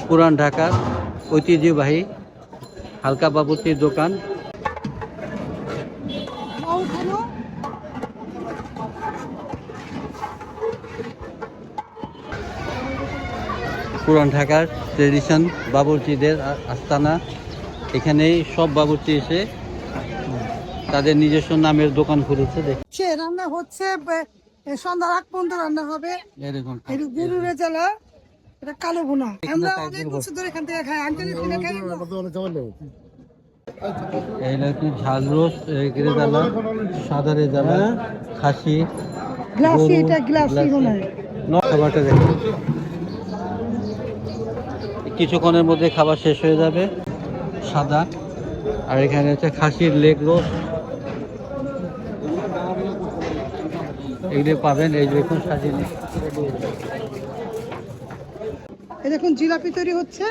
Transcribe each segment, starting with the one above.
পুরান ঢাকার ঐতিহ্যবাহী হালকা বাবুর্চির দোকান। পুরান ঢাকার ট্রেডিশন বাবুর্চিদের আস্তানা। এখানেই সব বাবুর্চি এসে তাদের নিজস্ব নামের দোকান খুলেছে। দেখছে রান্না হচ্ছে সন্ধ্যার আগ পর্যন্ত রান্না হবে। এরকম গরুর রেজালা, এটা কালো ভুনা। আমরা অনেক বছর ধরে এখান থেকে খাই। আঙ্কেল কিনে খাই। এইটা কি ঝাল রোস্ট, রেজালা, সাদা রেজালা, খাসি, গ্লাসি, এটা গ্লাসি মনে হয়। খাবারটা দেখুন, কিছুক্ষণের মধ্যে খাবার শেষ হয়ে যাবে। সাদা, আর এখানে হচ্ছে খাসির লেগ রোস্ট, এগুলো পাবেন। এই দেখুন সাজিয়ে, এই দেখুন জিলাপি তৈরি হচ্ছে।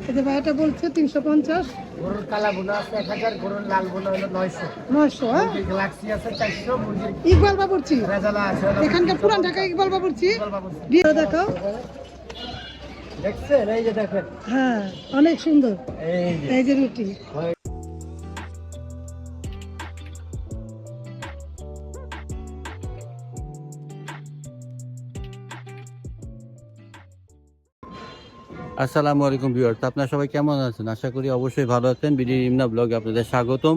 এটা বলছে 350। গরুর কালা বোনা আছে 1000, গরুর লাল বোনা হলো 900। 900, হ্যাঁ। গ্যালাক্সি আছে 400, মুরগির ইকবাল বাবুর্চি রেজালা আছে। এখানকার পুরান ঢাকা ইকবাল বাবুর্চি। দিয়ে দেখাও। দেখছেন? এই যে দেখেন, হ্যাঁ, অনেক সুন্দর। এই যে রুটি। আসসালামু আলাইকুম ভিউয়ার্স, আপনারা সবাই কেমন আছেন? আশা করি অবশ্যই ভালো আছেন। বিডি ইমনা ব্লগে আপনাদের স্বাগতম।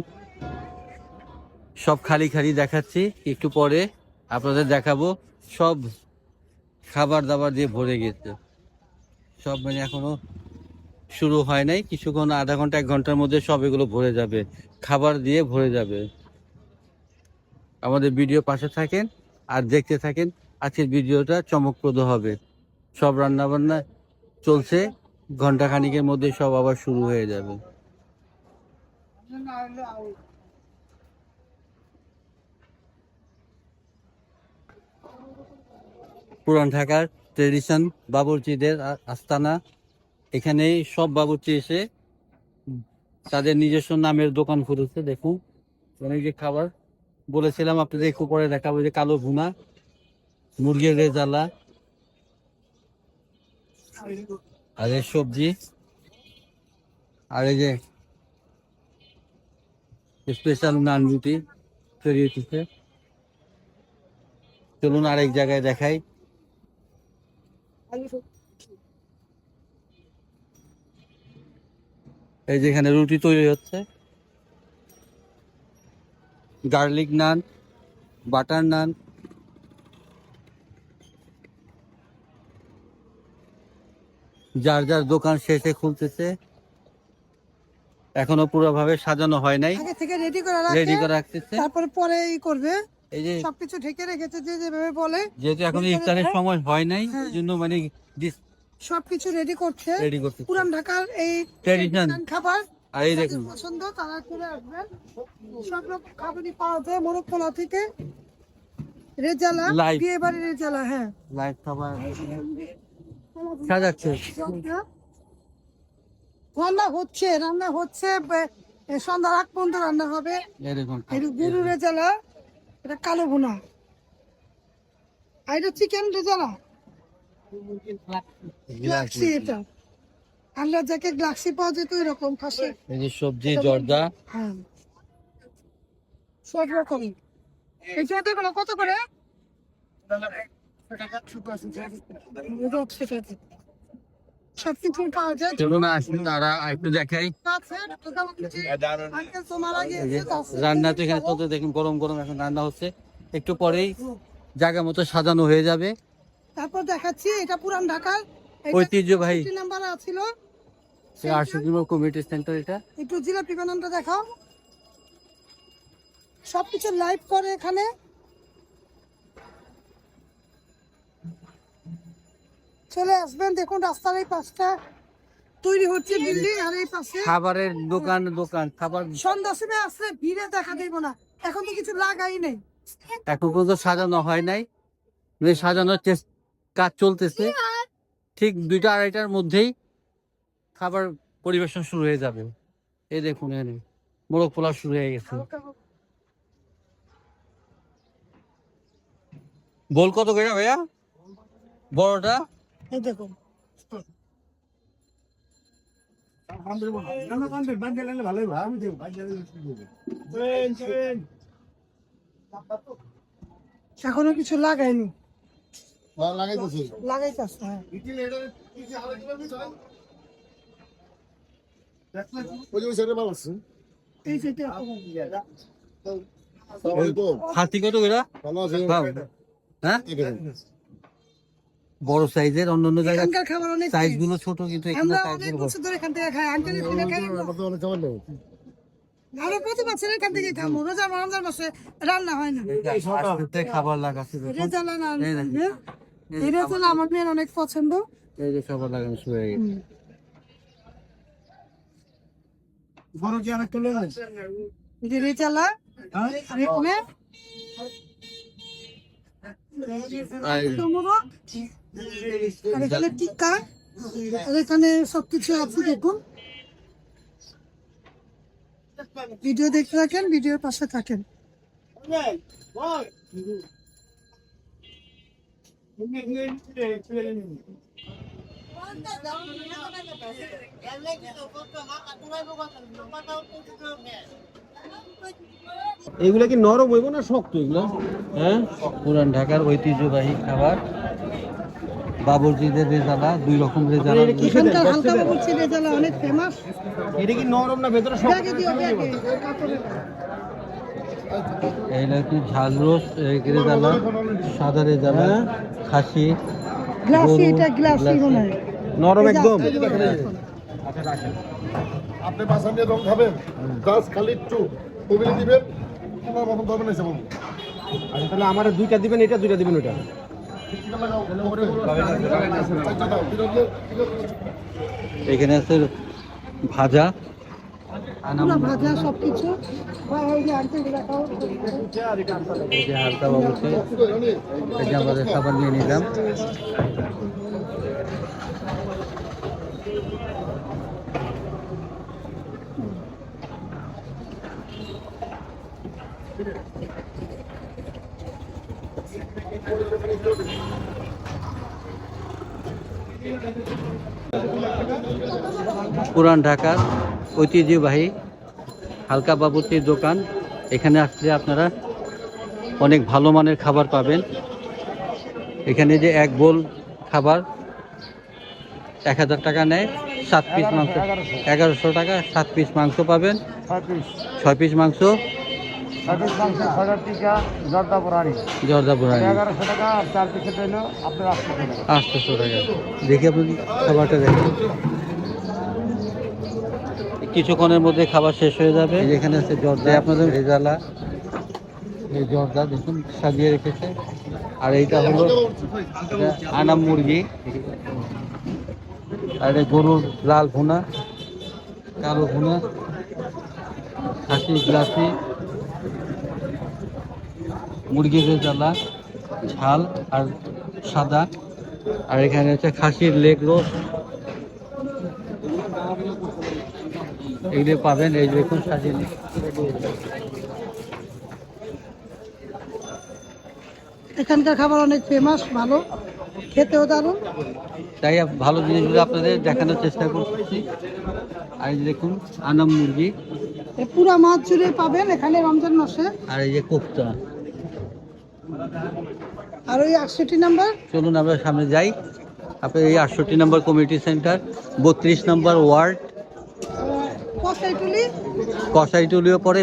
সব খালি খালি দেখাচ্ছি, একটু পরে আপনাদের দেখাবো। সব খাবার দাবার দিয়ে ভরে গেছে, সব মানে এখনো শুরু হয় নাই। কিছুক্ষণ, আধা ঘন্টা 1 ঘন্টার মধ্যে সব এগুলো ভরে যাবে, খাবার দিয়ে ভরে যাবে। আমাদের ভিডিও পাশে থাকেন আর দেখতে থাকেন। আজকের ভিডিওটা চমকপ্রদ হবে। সব রান্না বান্না চলছে, ঘন্টা খানিকের মধ্যে সব আবার শুরু হয়ে যাবে। পুরান ঢাকার ট্রেডিশন বাবুর্চিদের আস্তানা। এখানেই সব বাবুর্চি এসে তাদের নিজস্ব নামের দোকান খুলেছে। দেখুন অনেক যে খাবার বলেছিলাম আপনাদের, একটু পরে দেখাবো। যে কালো ভুনা, মুরগির রেজালা, আর এই সবজি, আর এই যে স্পেশাল নান রুটি তৈরি হচ্ছে। চলুন আরেক জায়গায় দেখাই। এই যেখানে রুটি তৈরি হচ্ছে, গার্লিক নান, বাটার নান, যার যার দোকান শেষে খুলতেছে। এখনো পুরোভাবে সাজানো হয় নাই, আগে থেকে রেডি করে রাখতেছে, তারপরে পরে করবে। এই যে সবকিছু ঢেকে রেখেছে যেভাবে বলে। যেহেতু এখন ইফতারের সময় হয় নাই, এই জন্য মানে সবকিছু রেডি করছে। করতে পুরান ঢাকার এই ট্রেডিশন খাবার। আর এই দেখুন পছন্দ তারা চলে আসবেন। সব রকম খাবারই পাওয়া যায়, মোরগ পোলা থেকে রেজালা, বিয়ে বাড়ির রেজালা। হ্যাঁ, লাইভ খাবার সাজাচ্ছে। রান্না হচ্ছে সন্ধ্যার আগ পর্যন্ত রান্না হবে। এরকম গরুর রেজালা, এটা কালো ভুনা, আর এটা চিকেন রেজালা। গ্লাক্সি, এটা আল্লাহ যাকে গ্লাক্সি পাওয়া যেত এরকম খাসি। এই যে সবজি, জর্দা, হ্যাঁ, সব রকম। এই জর্দাগুলো কত করে? সবকিছু পাওয়া যায়। চলুন আসুন তারা একটু দেখাই। রান্না তো এখানে চলতে দেখুন, গরম গরম এখন রান্না হচ্ছে। একটু পরেই জায়গা মতো সাজানো হয়ে যাবে। তারপর দেখাচ্ছি, এটা পুরান ঢাকার ঐতিহ্যবাহী নাম্বার ছিল 800 কমিউনিটি সেন্টার। এটা একটু জিলাপি বানানটা দেখাও। সবকিছু লাইভ করে এখানে। চলে আসবেন, দেখুন রাস্তার এই পাশটা তৈরি হচ্ছে বিল্ডিং, আর এই পাশে খাবারের দোকান খাবার। সন্ধ্যার সময় আসলে ভিড়ে দেখা দেব না, এখন তো কিছু লাগাই নেই। এখন পর্যন্ত সাজানো হয় নাই, সাজানোর কাজ চলতেছে। ঠিক 2টা 2:30টার মধ্যেই খাবার পরিবেশন শুরু হয়ে যাবে। এই দেখুন এখানে মোরগ পোলাও শুরু হয়ে গেছে। বল কত করে ভাইয়া? বড়টা এই দেখুন এখনো কিছু লাগাইনি, লাগাইতেছে। হ্যাঁ এই যেটা হাতি কত করে? হ্যাঁ বড় সাইজের, অন্য অন্য জায়গায় এখানকার খাবার অনেক সাইজ গুলো ছোট, কিন্তু এখানে আমরা সাইজ অনেক গুলো বড়। বছর ধরে এখান থেকে খাই। আঙ্কেল এখানে খাই আমরা প্রতি বছর এখান থেকে খাবো। রোজা রমজান মাসে রান্না হয় না। আজকে খাবার লাগাচ্ছে দেখুন। রেজালা না এই দেখুন। এই রেজালা আমার মেয়ের অনেক পছন্দ। এই যে খাবার লাগানো শুরু হয়ে গেছে। এই যে রেজালা আর এখানে টমেটো, আর এখানে টিক্কা, আর এখানে সবকিছু আছে দেখুন। ভিডিও দেখতে থাকেন, ভিডিওর পাশে থাকেন। এগুলা কি নরম হইব না শক্ত এগুলা? হ্যাঁ, পুরান ঢাকার ঐতিহ্যবাহী খাবার বাবুর্চিদের রেজালা, 2 রকম রেজালা। এখানকার হালকা বাবুর্চি রেজালা অনেক ফেমাস। এটা কি নরম না ভেতরে শক্ত? ব্যাগে দিও, ব্যাগে কাপড়ে। এই হচ্ছে ঝাল রোস্ট, রেজালা, সাদা রেজালা, খাসি, গ্লাসি, গরু, এটা গ্লাসি গ্লাসি। মনে হয়। নরম একদম। আপনি বাসা নিয়ে দম খাবেন, জাস্ট খালি একটু কবিলে দিবেন, তোমার মতন দরবেন এসে বলুন। আচ্ছা তাহলে আমার 2টা দিবেন, এটা 2টা দিবেন ওটা। এখানে আছে ভাজা, পুরো ভাজা সবকিছু। এই যে আনতে দেখাও। এই যে হালকা বাবুর্চি, এই যে আমাদের খাবার নিয়ে নিলাম। পুরান ঢাকার ঐতিহ্যবাহী হালকা বাবুর্চির দোকান। এখানে আসলে আপনারা অনেক ভালো মানের খাবার পাবেন। এখানে যে এক বোল খাবার 1000 টাকা নেয়, 7 পিস মাংস 1100 টাকা, 7 পিস মাংস পাবেন, 6 পিস মাংস, জর্দা পুরানি 1100 টাকা আর 4 পিসের হলো আপনার 800 টাকা। দেখি আপনি খাবারটা দেখেন, কিছুক্ষণের মধ্যে খাবার শেষ হয়ে যাবে। এখানে আছে জর্দা, আপনাদের রেজালা, এই জর্দা দেখুন সাজিয়ে রেখেছে। আর এইটা হলো আনাম মুরগি, আর এটা গরুর লাল ভুনা, কালো ভুনা, খাসি গ্লাসি, মুরগির রেজালা, ঝাল আর সাদা। আর এখানে হচ্ছে খাসির লেগ রোস্ট, এগুলো পাবেন। এই দেখুন সাজিয়ে এখানকার খাবার অনেক ফেমাস, ভালো, খেতেও দারুণ। তাই ভালো জিনিসগুলো আপনাদের দেখানোর চেষ্টা করছি। আর এই যে দেখুন আনাম মুরগি, পুরা মাছ জুড়ে পাবেন এখানে রমজান মাসে। আর এই যে কোফতা। আর ওই 68 নাম্বার, চলুন আমরা সামনে যাই। আপনার এই 68 নম্বর কমিউনিটি সেন্টার, 32 নম্বর ওয়ার্ড, কসাইটুলি। কসাইটুলিও পরে,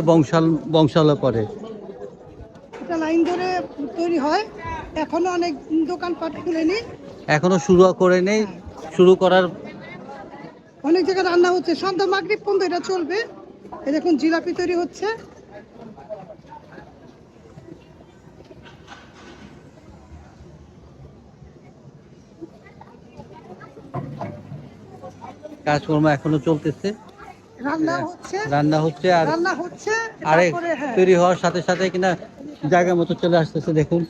বংশালও পরে। এটা লাইন ধরে তৈরি হয়, এখনো অনেক দোকানপাট খুলেনি, এখনো শুরু করে নেই, শুরু করার অনেক জায়গায় রান্না হচ্ছে। সন্ধ্যা মাগরিব পর্যন্ত এটা চলবে। এই দেখুন জিলাপি তৈরি হচ্ছে। কাজকর্ম এখনো চলতেছে, রান্না হচ্ছে, রান্না হচ্ছে। আর রান্না হচ্ছে আরেক তারপরে হ্যাঁ তৈরি হওয়ার সাথে সাথে কিনা জায়গার মতো চলে আসতেছে। দেখুন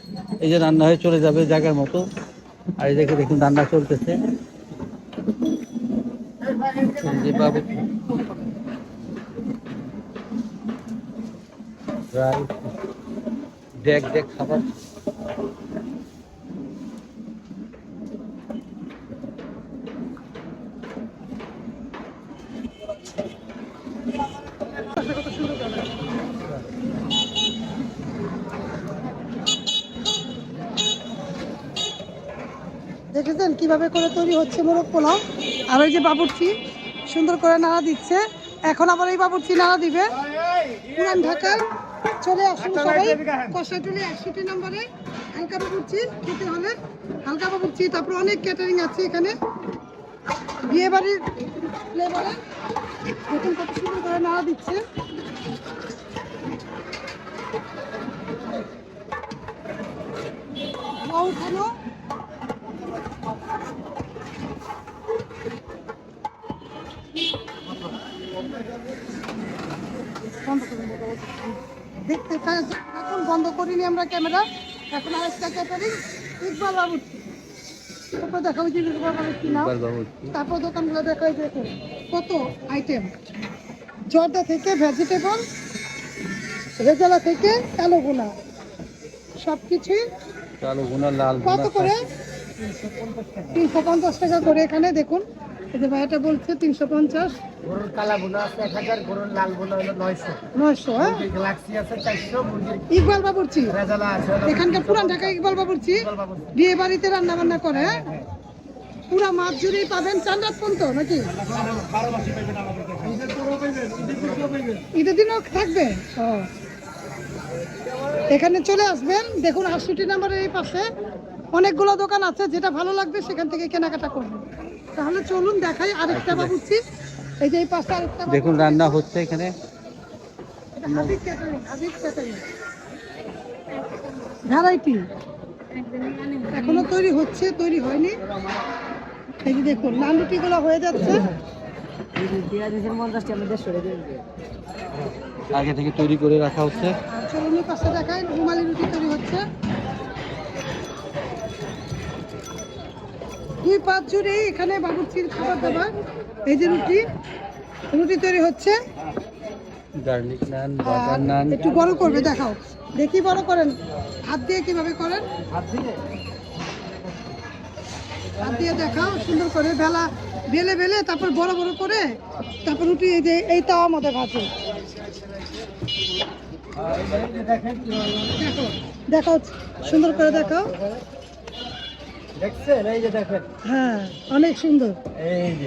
এই যে রান্না হয়ে চলে যাবে জায়গার মতো। আর এই দেখে দেখুন রান্না চলতেছে। এই যে বাবু দেখ খাবার। দেখেছেন কিভাবে করে তৈরি হচ্ছে মোরগ পোলাও। আর ওই যে বাবুর্চি সুন্দর করে নাড়া দিচ্ছে, এখন আবার এই বাবুর্চি নাড়া দিবে। পুরান ঢাকার চলে আসুন সবাই কষাটুলি 61 নম্বরে হালকা বাবুর্চি খেতে হলে হালকা বাবুর্চি। তারপর অনেক ক্যাটারিং আছে এখানে বিয়ে বাড়ির ফ্লেভারে। দেখুন কত সুন্দর করে নাড়া দিচ্ছে। উঠানো দেখতে এখন বন্ধ করিনি আমরা ক্যামেরা। এখন আরেকটা ক্যাটারিং ইকবাল বাবুর্চি। তারপর দেখা হয়েছে ইকবাল বাবুর্চি নাও। তারপর দোকানগুলো দেখা হয়েছে কত আইটেম, জর্দা থেকে ভেজিটেবল, রেজালা থেকে কালো ভুনা, সবকিছুই কালো ভুনা লাল কত করে 350 টাকা করে। এখানে দেখুন এই যে ভাইটা বলছে 350। গরুর কালা বোনা আছে 1000, গরুর লাল বোনা হলো 900। 900 হ্যাঁ। গ্যালাক্সি আছে 400, মুরগির ইকবাল বাবুর্চি রেজালা আছে এখানকার পুরান ঢাকা ইকবাল বাবুর্চি বিয়ে বাড়িতে রান্না বান্না করে। হ্যাঁ পুরা মাছ জুড়েই পাবেন। চান্দাত পর্যন্ত নাকি ঈদের দিনও থাকবে? ও এখানে চলে আসবেন। দেখুন 68 নম্বরের এই পাশে অনেকগুলো দোকান আছে, যেটা ভালো লাগবে সেখান থেকে কেনাকাটা করবেন। তাহলে চলুন দেখাই আরেকটা বাবুর্চি। এই যে এই পাশে আরেকটা দেখুন রান্না হচ্ছে এখানে। ভ্যারাইটি এখনো তৈরি হচ্ছে, তৈরি হয়নি। এই যে দেখুন নান রুটিগুলো হয়ে যাচ্ছে। আগে থেকে তৈরি করে রাখা হচ্ছে। চলুন পাশে দেখায় রুমালি রুটি তৈরি হচ্ছে। 2 পাঁচ জুড়ে এখানে বাবুর্চির খাবার দাবার। এই যে রুটি রুটি তৈরি হচ্ছে। গার্লিক নান, আর বাটার নান। একটু বড় করবে দেখাও, দেখি বড় করেন। হাত দিয়ে কিভাবে করেন, হাত দিয়ে দেখাও সুন্দর করে। বেলে বেলে তারপর বড় বড় করে তারপর রুটি এই যে এই তাওয়ার মধ্যে ভাজে। দেখো দেখাও সুন্দর করে দেখাও। দেখছেন এই যে দেখেন হ্যাঁ অনেক সুন্দর।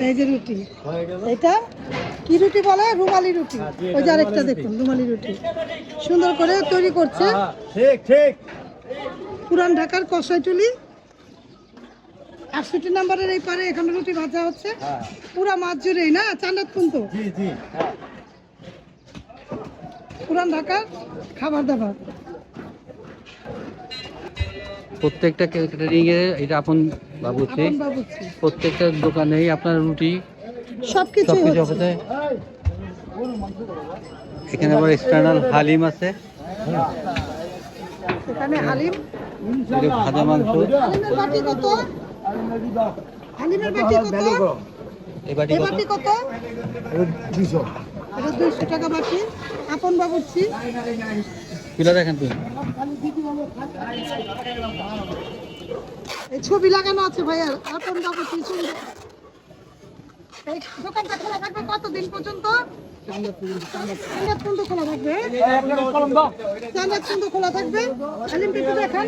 এই যে রুটি, এটা কি রুটি বলে? রুমালি রুটি। ওই যে আরেকটা দেখুন রুমালি রুটি সুন্দর করে তৈরি করছে। ঠিক ঠিক পুরান ঢাকার কষাইটুলি 68 নম্বরের এই পারে এখানে রুটি ভাজা হচ্ছে। পুরা মাছ জুড়েই না চান্দাত কিন্তু জি জি পুরান ঢাকার খাবার দাবার। প্রত্যেকটা ক্যাটারিং এ এটা আপন বাবুর্চি। আপন বাবুর্চি প্রত্যেকটা দোকানেই আপনার রুটি সবকিছু সবকিছু হচ্ছে। এখানে আবার এক্সটার্নাল হালিম আছে। এখানে হালিম। এটা ভাজা মাংস। হালিমের বাটি কত? হালিমের বাটি কত? এই বাটি এই কত? বাটি কত? 200 এটা 200 টাকা বাটি। আপন বাবুর্চি কিলো দেখেন তুমি। এই ছবি লাগানো আছে ভাইয়া। আপন বাবুর্চি ছবি। এই দোকানটা খোলা থাকবে কতদিন পর্যন্ত? চান্দাত পর্যন্ত খোলা থাকবে। চান্দাত পর্যন্ত খোলা থাকবে। হালিম একটু দেখান।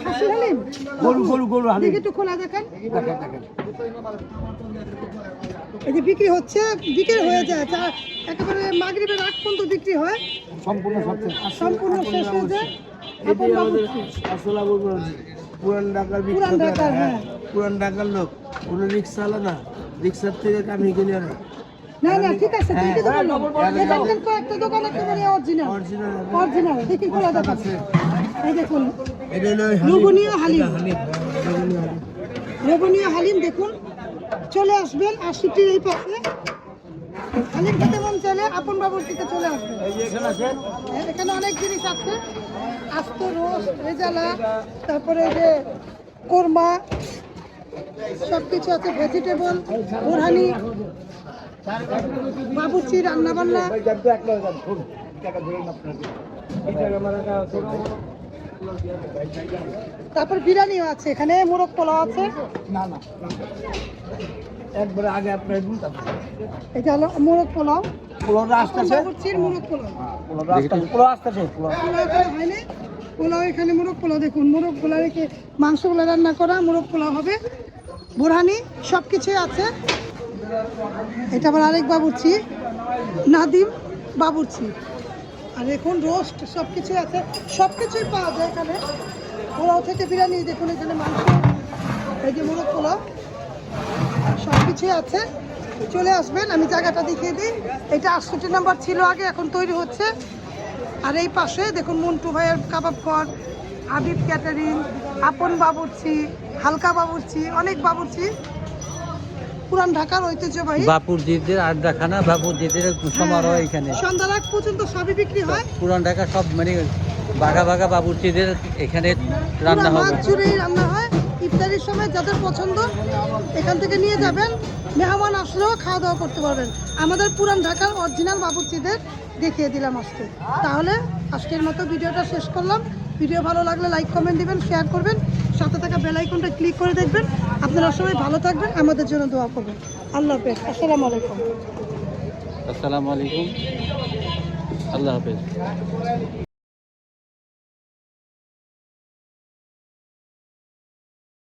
খাসি হালিম, গরু হালিম দেখি একটু খোলা দেখান। এই যে বিক্রি হচ্ছে, বিক্রি হয়ে যায় একেবারে মাগরিবের আগ পর্যন্ত বিক্রি হয়, সম্পূর্ণ শেষ হয়ে যায়। আপন বাবুর্চি পুরান ঢাকার পুরান ঢাকার। হ্যাঁ পুরান ঢাকার লোক কোনো রিক্সা আলাদা, রিক্সার থেকে কামি কিনে আনে। না না ঠিক আছে ঠিকই তো বললাম। এখানকার কয়েকটা দোকান একেবারে অরিজিনাল অরিজিনাল। দেখি খোলা দেখাচ্ছে। এই দেখুন লোভনীয় হালিম, লোভনীয় হালিম দেখুন। চলে আসবেন 68 এই পাশে। হালিম খেতে মন চাইলে আপন বাবুর্চিতে চলে আসবেন। এখানে অনেক জিনিস আছে, আস্ত রোস, রেজালা, তারপরে যে কোরমা, সবকিছু আছে। ভেজিটেবল, বোরহানি, বাবুর্চি রান্না বান্না। তারপর বিরিয়ানিও আছে এখানে, মোরগ পোলাও আছে। না না একবারে আগে আপনার এটা হলো মোরগ পোলাও। পোলাওটা আসতেছে, বাবুর্চির মোরগ পোলাও। পোলাও আসতেছে, পোলাও এখনো হয়নি। পোলাও এখানে মোরগ পোলাও দেখুন, মোরগগুলো রেখে মাংসগুলো রান্না করা মোরগ পোলাও হবে, বোরহানি সব কিছুই আছে। এটা আবার আরেক বাবুর্চি, নাদিম বাবুর্চি। আর এখন রোস্ট সব কিছুই আছে, সব কিছুই পাওয়া যায় এখানে। পোলাও থেকে বিরিয়ানি দেখুন, এখানে মাংস, এই যে মোরগ পোলাও সব কিছুই আছে। চলে আসবেন, আমি জায়গাটা দেখিয়ে দিই। এটা 68 নাম্বার ছিল আগে, এখন তৈরি হচ্ছে। আর এই পাশে দেখুন মন্টু ভাইয়ের কাবাব ঘর, হাবিব ক্যাটারিং, আপন বাবুর্চি, হালকা বাবুর্চি, অনেক বাবুর্চি। পুরান ঢাকার ঐতিহ্যবাহী বাপুরজিদের আড্ডাখানা, বাপুরজিদের সমারোহ এখানে সন্ধ্যা রাত পর্যন্ত সবই বিক্রি হয়। পুরান ঢাকা সব মানে বাঘা বাঘা বাবুর্চিদের এখানে রান্না পুরা হবে। মাছ জুড়েই রান্না হয়। ইফতারির সময় যাদের পছন্দ এখান থেকে নিয়ে যাবেন, মেহমান আসলেও খাওয়া দাওয়া করতে পারবেন। আমাদের পুরান ঢাকার অরিজিনাল বাবুর্চিদের দেখিয়ে দিলাম আজকে। তাহলে আজকের মতো ভিডিওটা শেষ করলাম। ভিডিও ভালো লাগলে লাইক কমেন্ট দিবেন, শেয়ার করবেন, সাথে থাকা বেল আইকনটা ক্লিক করে দেখবেন। আপনারা সবাই ভালো থাকবেন, আমাদের জন্য দোয়া করবেন। আল্লাহ হাফেজ, আসসালামু আলাইকুম। আসসালামু আলাইকুম, আল্লাহ হাফেজ।